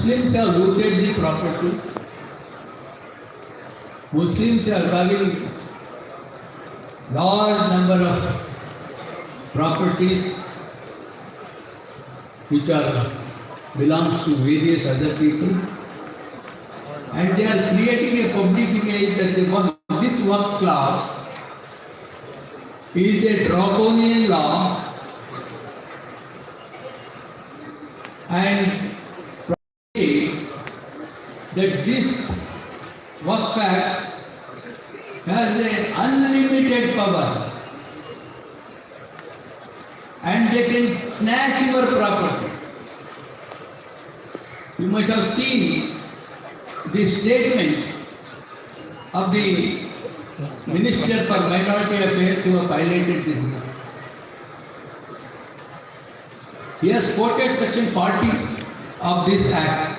Muslims have looted the property. Muslims are having large number of properties which are belongs to various other people, and they are creating a public image that this Waqf law is a draconian law and that this Waqf Act has an unlimited power and they can snatch your property. You might have seen the statement of the Minister for Minority Affairs who have highlighted this. He has quoted section 40 of this act.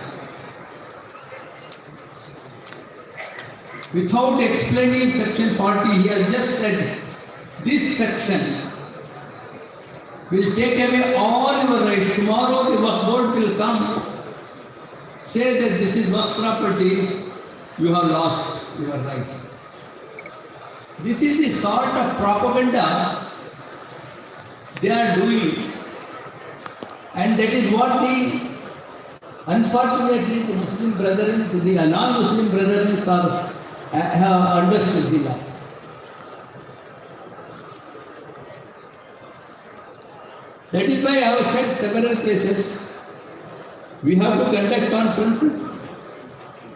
Without explaining section 40, he has just said this section will take away all your rights. Tomorrow the Waqf board will come, say that this is Waqf property, you have lost your rights. This is the sort of propaganda they are doing, and that is what unfortunately the Muslim brethren, the non-Muslim brethren have understood the law. That is why I have said several cases, we have to conduct conferences,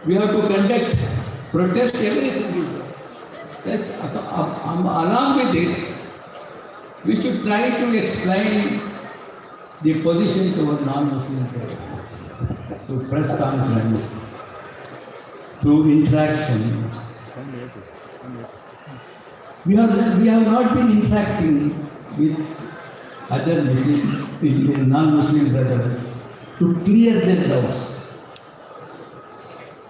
we have to conduct protest, everything. Yes, along with it, we should try to explain the positions of our non-Muslim people through press conference, through interaction. We have not been interacting with other Muslim, non-Muslim brothers to clear their doubts.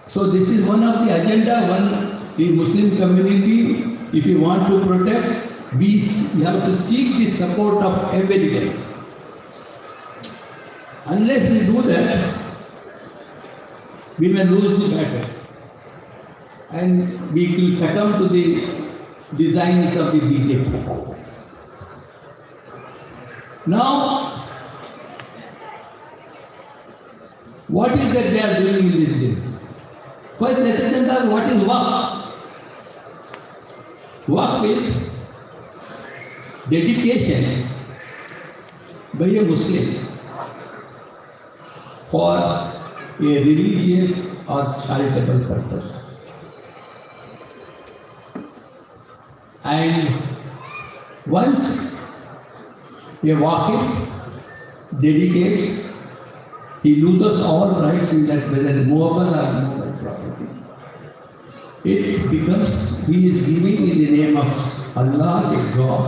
So this is one of the agenda, the Muslim community, if you want to protect, we have to seek the support of everybody. Unless we do that, we may lose the battle. And we will succumb to the designs of the BJP. Now, what is that they are doing in this bill? First, let us understand what is Waqf. Waqf is dedication by a Muslim for a religious or charitable purpose. And once a Waqif dedicates, he loses all rights in that, whether movable or immovable property. It becomes, he is giving in the name of Allah, a God.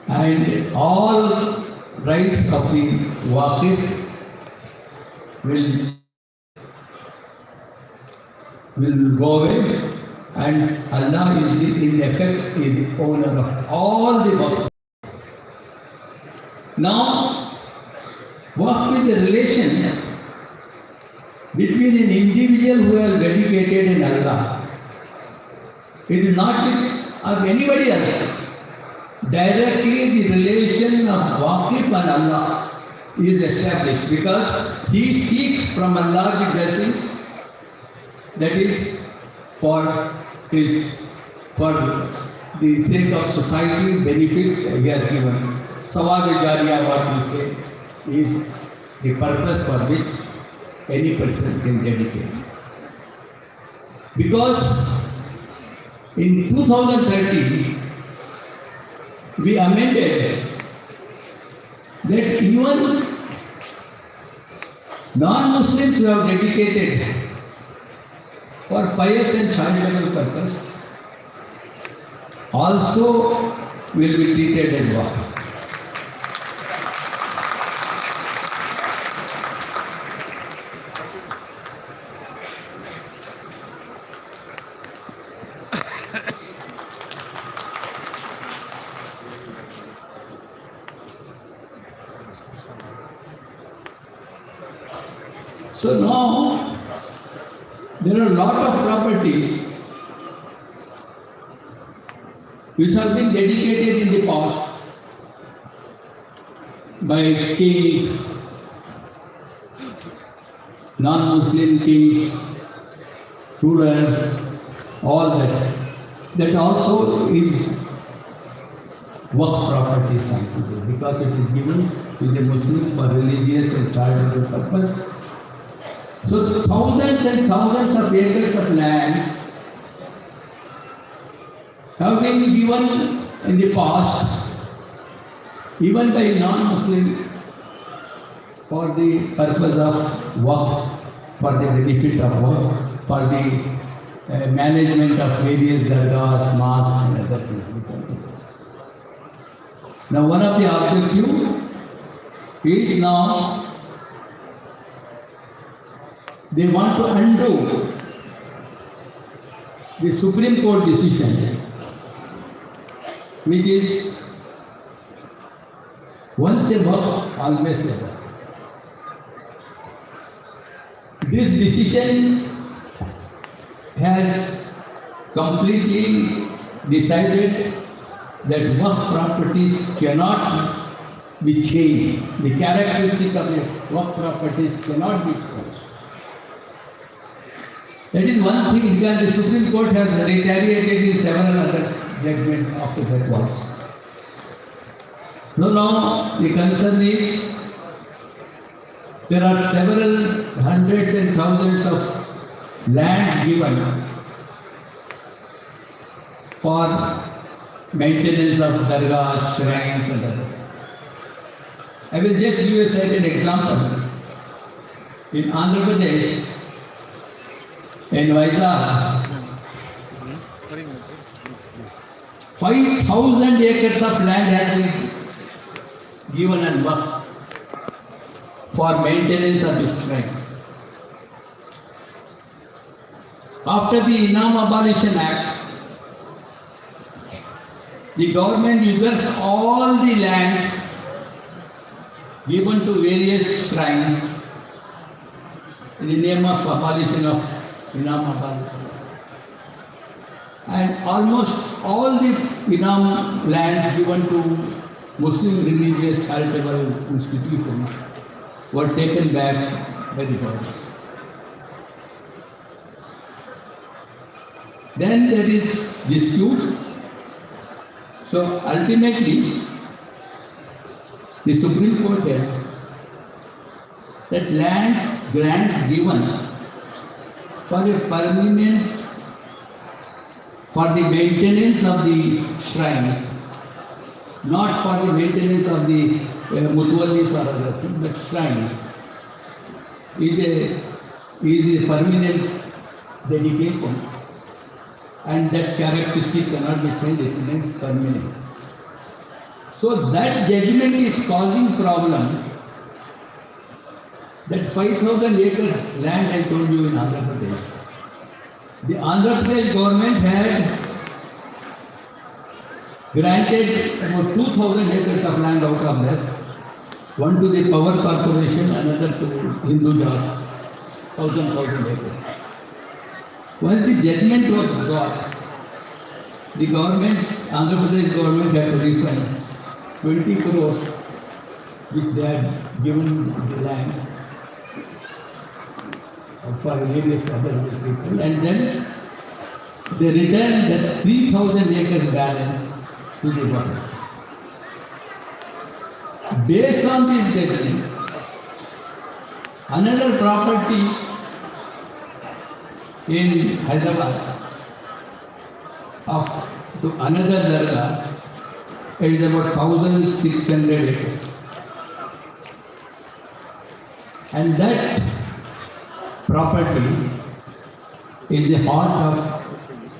And all rights of the Waqif will go away, and Allah is in effect the owner of all the Waqf. Now, Waqf is a relation between an individual who has dedicated in Allah. It is not of anybody else. Directly the relation of Waqif and Allah is established because he seeks from Allah the blessings, that is for the sake of society benefit he has given. Sawab Jariya, what we say, is the purpose for which any person can dedicate. Because in 2013, we amended that even non-Muslims who have dedicated for pious and charitable purpose also will be treated as Waqf. So now there are a lot of properties which have been dedicated in the past by kings, non-Muslim kings, rulers, all that. That also is Waqf property today because it is given to the Muslims for religious and charitable purpose. So thousands and thousands of acres of land have been given in the past, even by non-Muslim, for the purpose of Waqf, for the benefit of Waqf, for the management of various dargahs, mosques and other things. Now one of the objectives is now they want to undo the Supreme Court decision, which is once a Waqf, always a Waqf. This decision has completely decided that Waqf properties cannot be changed. The characteristic of the Waqf properties cannot be changed. That is one thing because the Supreme Court has retaliated in several other judgments after that was. So now the concern is there are several hundreds and thousands of land given for maintenance of dargahs, shrines and others. I will just give you a certain example. In Andhra Pradesh, in Vizag, 5,000 acres of land has been given and Waqf for maintenance of its shrine. After the Inam Abolition Act, the government usurps all the lands given to various shrines in the name of abolition of Inam Abolition. And almost all the Inam lands given to Muslim religious charitable institutions were taken back by the government. Then there is disputes. So ultimately, the Supreme Court held that lands, grants given for a permanent, for the maintenance of the shrines, not for the maintenance of the mutwallis or other things, but shrines, is a permanent dedication, and that characteristic cannot be changed, it remains permanent. So that judgment is causing problem. That 5,000 acres land I told you in Andhra Pradesh. The Andhra Pradesh government had granted about 2,000 acres of land out of that. One to the Power Corporation, another to Hindujas, 1,000 acres. Once the judgment was got, the government, Andhra Pradesh government had to refund 20 crores which they had given the land for various other people, and then they returned that 3,000 acres balance to the government. Based on this judgment, another property in Hyderabad to another dargah is about 1,600 acres. And that property is the heart of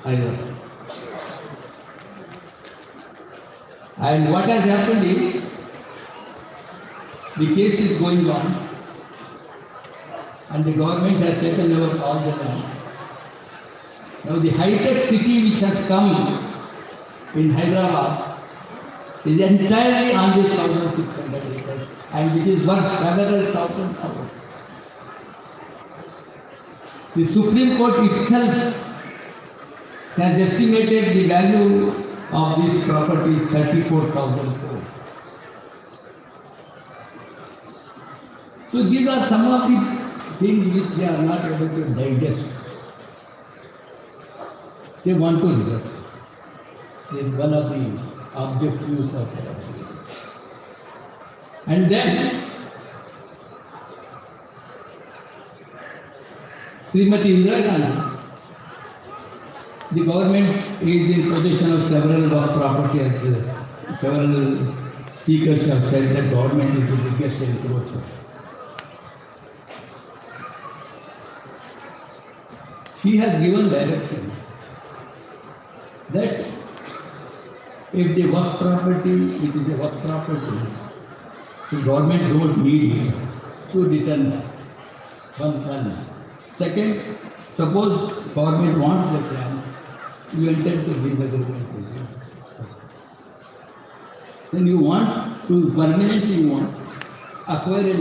Hyderabad. And what has happened is, the case is going on and the government has taken over all the land. Now the high-tech city which has come in Hyderabad is entirely on this 1,600 acres and which is worth several thousand crores. The Supreme Court itself has estimated the value of these properties 34,000 crores. So these are some of the things which they are not able to digest. They want to reverse. This is one of the objectives of it. And then Srimati Indira Gandhi, the government is in possession of several Waqf properties. Several speakers have said that government is the biggest encroacher. She has given direction that if the Waqf property, it is a Waqf property, the government don't need it to return that. One. Second, suppose government wants the land, you intend to give the government to you. Then you want to permanently acquire a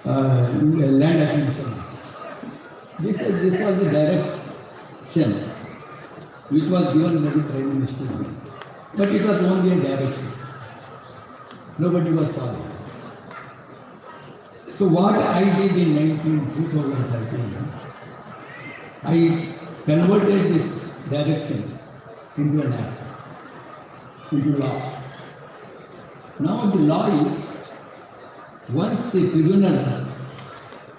land acquisition. This was the direction which was given by the Prime Minister. But it was only a direction. Nobody was following. So what I did in 2013, I converted this direction into an act, into law. Now the law is, once the tribunal,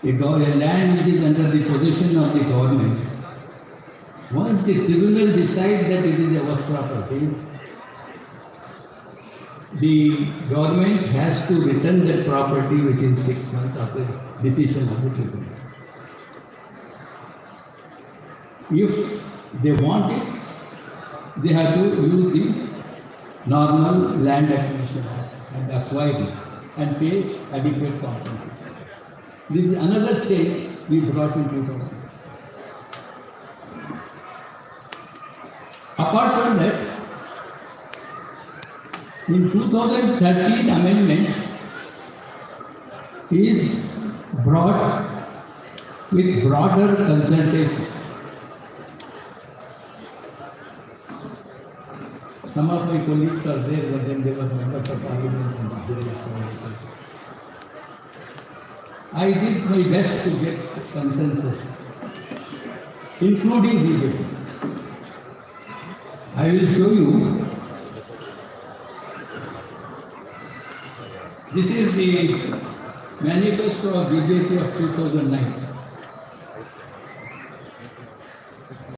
a land which is under the possession of the government, once the tribunal decides that it is a Waqf property, the government has to return that property within 6 months after decision of the tribunal. If they want it, they have to use the normal land acquisition and acquire it and pay adequate compensation. This is another change we brought in 2000. Apart from that, in 2013 amendment is brought with broader consultation. Some of my colleagues are there, but then they were members of parliament and I did my best to get consensus, including BJP. I will show you. This is the manifesto of BJP of 2009.